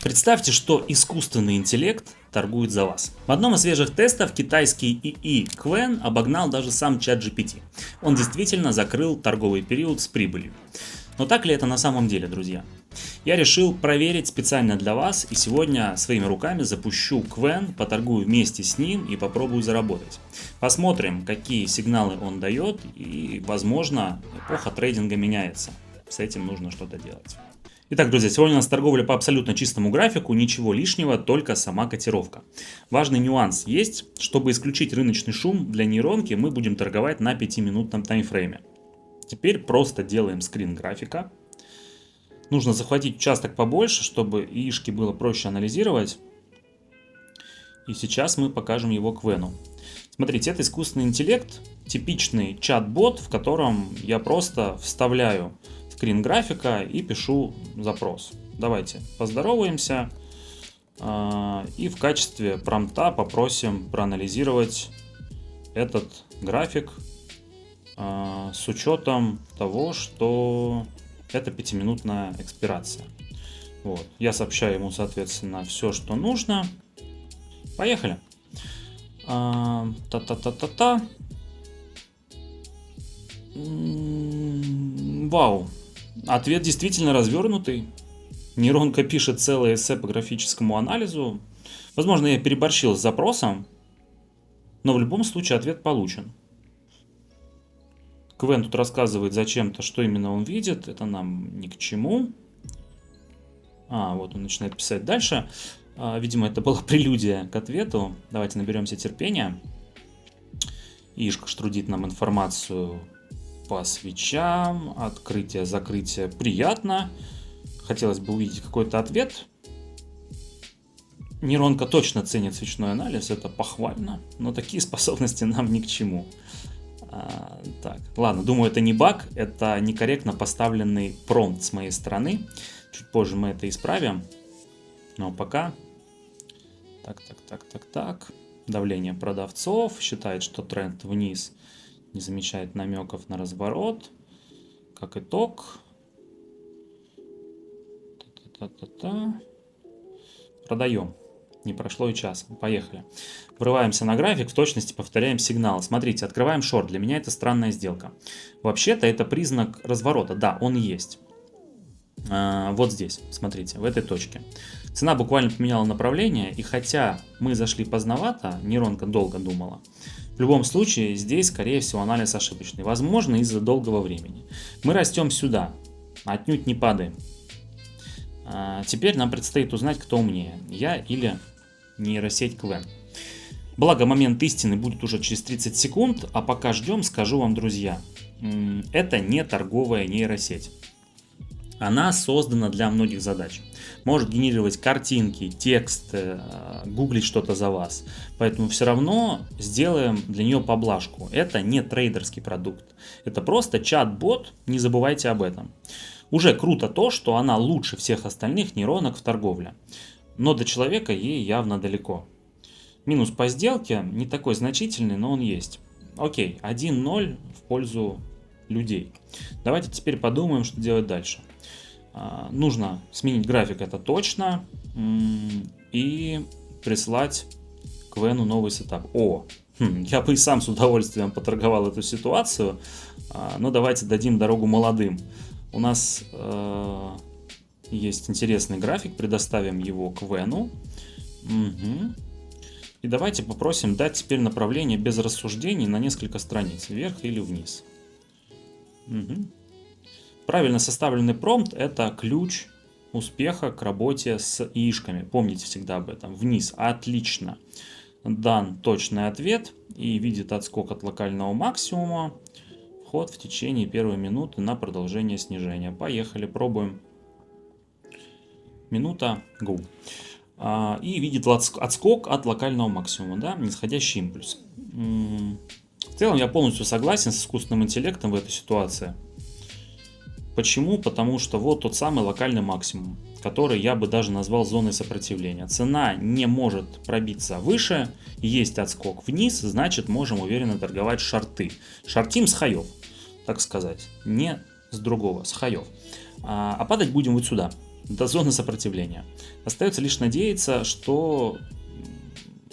Представьте, что искусственный интеллект торгует за вас. В одном из свежих тестов китайский ИИ Qwen обогнал даже сам ChatGPT. Он действительно закрыл торговый период с прибылью. Но так ли это на самом деле, друзья? Я решил проверить специально для вас и сегодня своими руками запущу Qwen, поторгую вместе с ним и попробую заработать. Посмотрим, какие сигналы он дает, и, возможно, эпоха трейдинга меняется. С этим нужно что-то делать. Итак, друзья, сегодня у нас торговля по абсолютно чистому графику, ничего лишнего, только сама котировка. Важный нюанс есть: чтобы исключить рыночный шум для нейронки, мы будем торговать на 5-минутном таймфрейме. Теперь просто делаем скрин графика. Нужно захватить участок побольше, чтобы яишки было проще анализировать. И сейчас мы покажем его Qwen'у. Смотрите, это искусственный интеллект, типичный чат-бот, в котором я просто вставляю скрин графика и пишу запрос. Давайте поздороваемся и в качестве промпта попросим проанализировать этот график с учетом того, что это 5-минутная экспирация. Вот. Я сообщаю ему, соответственно, все, что нужно. Поехали. Та-та-та-та-та. Вау. Ответ действительно развернутый. Нейронка пишет целое эссе по графическому анализу. Возможно, я переборщил с запросом, но в любом случае ответ получен. Qwen тут рассказывает зачем-то, что именно он видит. Это нам ни к чему. Вот он начинает писать дальше. Видимо, это была прелюдия к ответу. Давайте наберемся терпения. Ишка штрудит нам информацию по свечам. Открытие, закрытие. Приятно. Хотелось бы увидеть какой-то ответ. Нейронка точно ценит свечной анализ. Это похвально. Но такие способности нам ни к чему. Так, ладно, думаю, это не баг, это некорректно поставленный промпт с моей стороны. Чуть позже мы это исправим. Но пока. Так. Давление продавцов. Считает, что тренд вниз. Не замечает намеков на разворот. Как итог. Продаем. Не прошло и часа. Поехали. Врываемся на график, в точности повторяем сигнал. Смотрите, открываем шорт. Для меня это странная сделка. Вообще-то это признак разворота. Да, он есть. Вот здесь, смотрите, в этой точке. Цена буквально поменяла направление, и хотя мы зашли поздновато, нейронка долго думала, в любом случае здесь, скорее всего, анализ ошибочный. Возможно, из-за долгого времени. Мы растем сюда, отнюдь не падаем. Теперь нам предстоит узнать, кто умнее, я или нейросеть Qwen. Благо, момент истины будет уже через 30 секунд, а пока ждем, скажу вам, друзья, это не торговая нейросеть. Она создана для многих задач. Может генерировать картинки, тексты, гуглить что-то за вас. Поэтому все равно сделаем для нее поблажку. Это не трейдерский продукт. Это просто чат-бот, не забывайте об этом. Уже круто то, что она лучше всех остальных нейронок в торговле. Но до человека ей явно далеко. Минус по сделке не такой значительный, но он есть. Окей, 1-0 в пользу людей. Давайте теперь подумаем, что делать дальше. Нужно сменить график, это точно. И прислать Qwen'у новый сетап. Я бы и сам с удовольствием поторговал эту ситуацию. Но давайте дадим дорогу молодым. У нас есть интересный график, предоставим его Qwen'у. И давайте попросим дать теперь направление без рассуждений на несколько страниц, вверх или вниз. Правильно составленный промпт – это ключ успеха к работе с яишками. Помните всегда об этом. Вниз. Отлично. Дан точный ответ и видит отскок от локального максимума. Вход в течение первой минуты на продолжение снижения. Поехали, пробуем. Минута, go. И видит отскок от локального максимума, да, нисходящий импульс. В целом я полностью согласен с искусственным интеллектом в этой ситуации. Почему? Потому что вот тот самый локальный максимум, который я бы даже назвал зоной сопротивления. Цена не может пробиться выше, есть отскок вниз, значит можем уверенно торговать шорты. Шортим с хаев, так сказать, не с другого, с хаев. А падать будем вот сюда. до зоны сопротивления. Остается лишь надеяться, что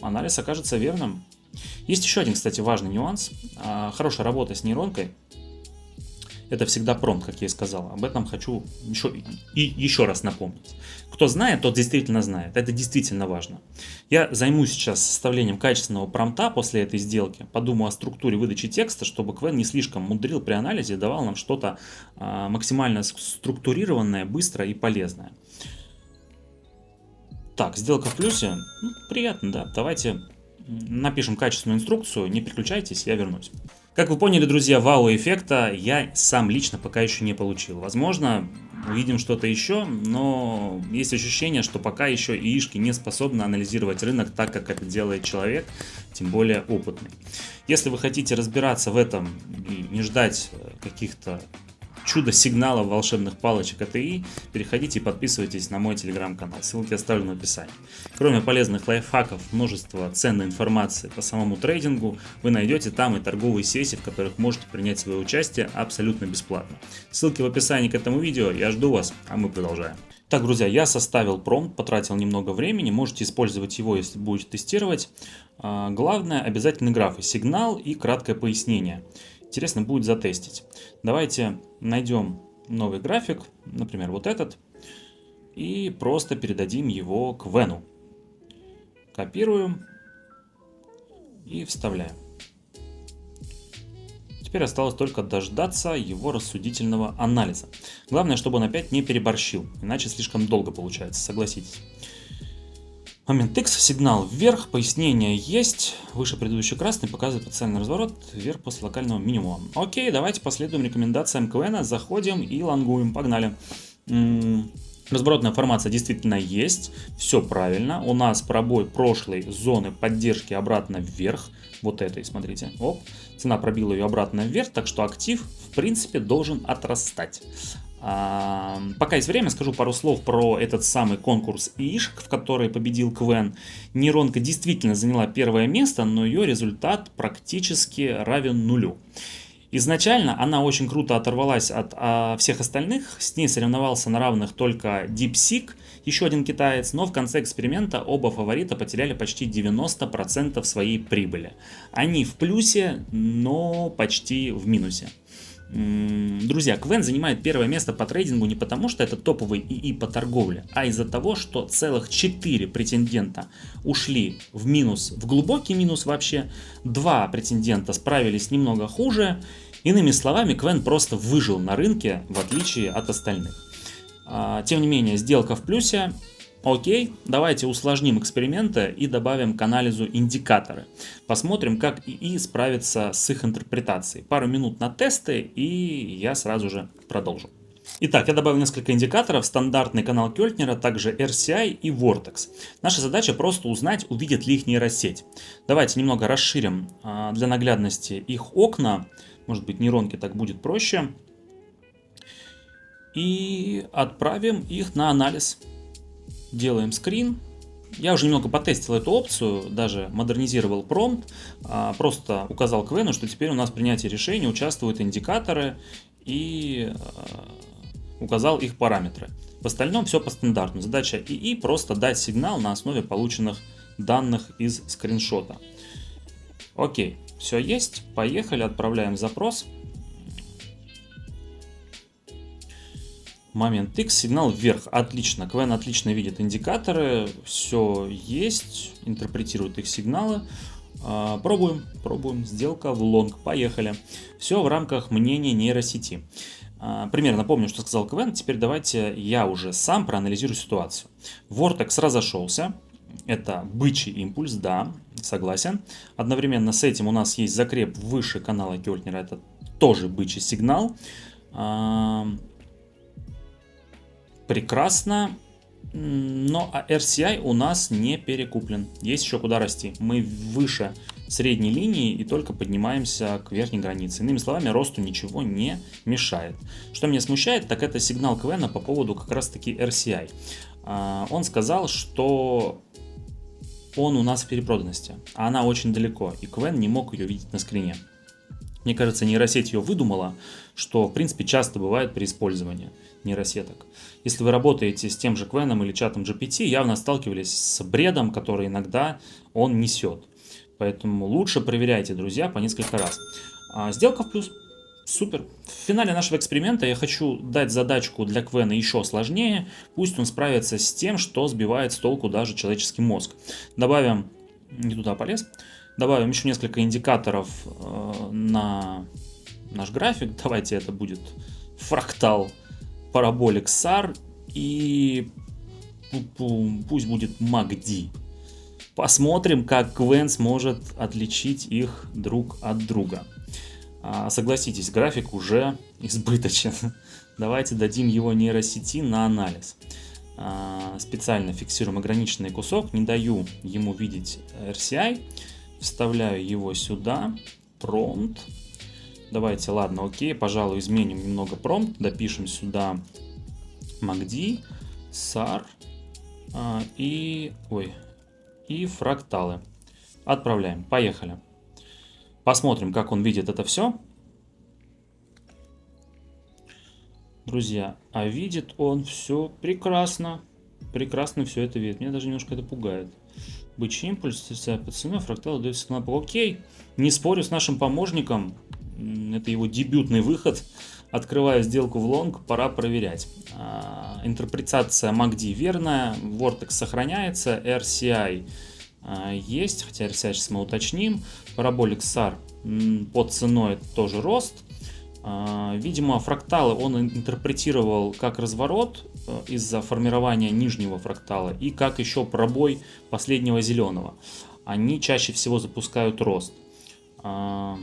анализ окажется верным. Есть еще один, кстати, важный нюанс. Хорошая работа с нейронкой — это всегда промпт, как я и сказал. Об этом хочу еще раз напомнить. Кто знает, тот действительно знает. Это действительно важно. Я займусь сейчас составлением качественного промпта после этой сделки. Подумаю о структуре выдачи текста, чтобы Квен не слишком мудрил при анализе и давал нам что-то максимально структурированное, быстрое и полезное. Так, сделка в плюсе. Ну, приятно, да. Давайте напишем качественную инструкцию. Не переключайтесь, я вернусь. Как вы поняли, друзья, вау-эффекта я сам лично пока еще не получил. Возможно, увидим что-то еще, но есть ощущение, что пока еще ИИшки не способны анализировать рынок так, как это делает человек, тем более опытный. Если вы хотите разбираться в этом и не ждать каких-то чудо-сигналов, волшебных палочек от ИИ, переходите и подписывайтесь на мой телеграм-канал. Ссылки оставлю в описании. Кроме полезных лайфхаков, множество ценной информации по самому трейдингу, вы найдете там и торговые сессии, в которых можете принять свое участие абсолютно бесплатно. Ссылки в описании к этому видео. Я жду вас, а мы продолжаем. Так, друзья, я составил промпт, потратил немного времени, можете использовать его, если будете тестировать. Главное, обязательно графы, сигнал и краткое пояснение. Интересно будет затестить. Давайте найдем новый график, например, вот этот, и просто передадим его к Вену. Копируем и вставляем. Теперь осталось только дождаться его рассудительного анализа. Главное, чтобы он опять не переборщил, иначе слишком долго получается, согласитесь. Момент X, сигнал вверх, пояснение есть. Выше предыдущий красный показывает потенциальный разворот вверх после локального минимума. Окей, давайте последуем рекомендациям Квена, заходим и лонгуем, погнали. Разворотная формация действительно есть, все правильно. У нас пробой прошлой зоны поддержки обратно вверх, вот этой, смотрите, оп. Цена пробила ее обратно вверх, так что актив в принципе должен отрастать. Пока есть время, скажу пару слов про этот самый конкурс ИИшек, в который победил Квен. Нейронка действительно заняла первое место, но ее результат практически равен нулю. Изначально она очень круто оторвалась от всех остальных, с ней соревновался на равных только DeepSeek, еще один китаец, но в конце эксперимента оба фаворита потеряли почти 90% своей прибыли. Они в плюсе, но почти в минусе. Друзья, Квен занимает первое место по трейдингу не потому, что это топовый ИИ по торговле, а из-за того, что целых 4 претендента ушли в минус, в глубокий минус вообще, 2 претендента справились немного хуже. Иными словами, Квен просто выжил на рынке, в отличие от остальных. Тем не менее, сделка в плюсе. Окей, давайте усложним эксперименты и добавим к анализу индикаторы. Посмотрим, как ИИ справится с их интерпретацией. Пару минут на тесты, и я сразу же продолжу. Итак, я добавил несколько индикаторов, стандартный канал Кёльтнера, также RCI и Vortex. Наша задача просто узнать, увидит ли их нейросеть. Давайте немного расширим для наглядности их окна, может быть нейронке так будет проще. И отправим их на анализ. Делаем скрин. Я уже немного потестил эту опцию, даже модернизировал промпт, просто указал Квену, что теперь у нас в принятии решения участвуют индикаторы и указал их параметры. В остальном все по стандарту. Задача ИИ просто дать сигнал на основе полученных данных из скриншота. Окей, все есть, поехали, отправляем запрос. Момент X, сигнал вверх, отлично, Квен отлично видит индикаторы, все есть, интерпретирует их сигналы. Пробуем, сделка в лонг, поехали. Все в рамках мнения нейросети. Примерно помню, что сказал Квен, теперь давайте я уже сам проанализирую ситуацию. Vortex разошелся, это бычий импульс, да, согласен. Одновременно с этим у нас есть закреп выше канала Кёльтнера, это тоже бычий сигнал. Прекрасно, но RCI у нас не перекуплен, есть еще куда расти. Мы выше средней линии и только поднимаемся к верхней границе. Иными словами, росту ничего не мешает. Что меня смущает, так это сигнал Квена по поводу как раз таки RCI. Он сказал, что он у нас в перепроданности, а она очень далеко, и Квен не мог ее видеть на скрине. Мне кажется, нейросеть ее выдумала, что в принципе часто бывает при использовании. нейросеток. Если вы работаете с тем же Квеном или чатом GPT, явно сталкивались с бредом, который иногда он несет. Поэтому лучше проверяйте, друзья, по несколько раз. Сделка в плюс. Супер. В финале нашего эксперимента я хочу дать задачку для Квена еще сложнее. Пусть он справится с тем, что сбивает с толку даже человеческий мозг. Добавим... Не туда полез. Добавим еще несколько индикаторов на наш график. Давайте это будет фрактал параболик SAR и пусть будет MACD. Посмотрим, как Квен сможет отличить их друг от друга. Согласитесь, график уже избыточен. Давайте дадим его нейросети на анализ. Специально фиксируем ограниченный кусок, не даю ему видеть RCI. Вставляю его сюда. Промпт. Давайте, ладно, окей, пожалуй, изменим немного промпт. Допишем сюда MACD, SAR и фракталы. Отправляем. Поехали. Посмотрим, как он видит это все. Друзья, а видит он все прекрасно. Прекрасно все это видит. Меня даже немножко это пугает. Бычий импульс, по цене, фракталы дают сигнал. Окей. Не спорю с нашим помощником. Это его дебютный выход. Открываю сделку в лонг, пора проверять. Интерпретация MACD верная. Vortex сохраняется. RCI есть, хотя RCI сейчас мы уточним. Параболик SAR под ценой это тоже рост. Видимо, фракталы он интерпретировал как разворот из-за формирования нижнего фрактала и как еще пробой последнего зеленого. Они чаще всего запускают рост. Я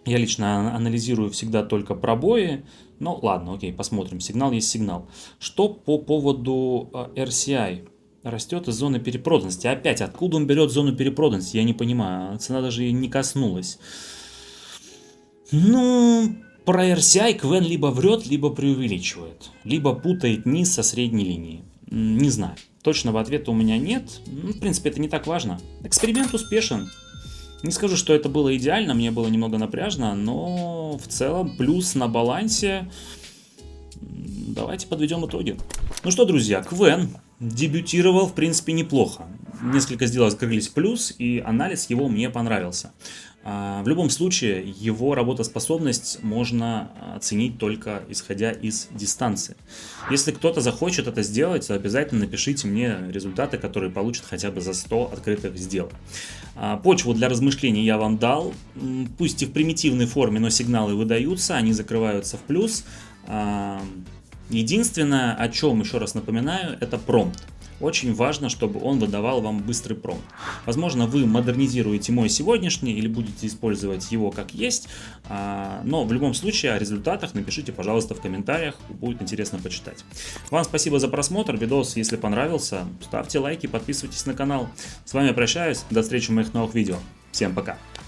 лично анализирую всегда только пробои. Ну ладно, окей, посмотрим. Сигнал есть сигнал. Что по поводу RCI? Растет из зоны перепроданности. Опять, откуда он берет зону перепроданности? Я не понимаю. Цена даже и не коснулась. Ну, про RCI Квен либо врет, либо преувеличивает. Либо путает низ со средней линией. Не знаю. Точного ответа у меня нет. Ну, в принципе, это не так важно. Эксперимент успешен. Не скажу, что это было идеально, мне было немного напряжно, но в целом плюс на балансе. Давайте подведем итоги. Ну что, друзья, Квен дебютировал, в принципе, неплохо. Несколько сделок закрылись в плюс, и анализ его мне понравился. В любом случае, его работоспособность можно оценить только исходя из дистанции. Если кто-то захочет это сделать, обязательно напишите мне результаты, которые получат хотя бы за 100 открытых сделок. Почву для размышлений я вам дал. Пусть и в примитивной форме, но сигналы выдаются, они закрываются в плюс. Единственное, о чем еще раз напоминаю, это промпт. Очень важно, чтобы он выдавал вам быстрый промпт. Возможно, вы модернизируете мой сегодняшний или будете использовать его как есть. Но в любом случае о результатах напишите, пожалуйста, в комментариях. Будет интересно почитать. Вам спасибо за просмотр. Видос, если понравился, ставьте лайки, подписывайтесь на канал. С вами я прощаюсь. До встречи в моих новых видео. Всем пока.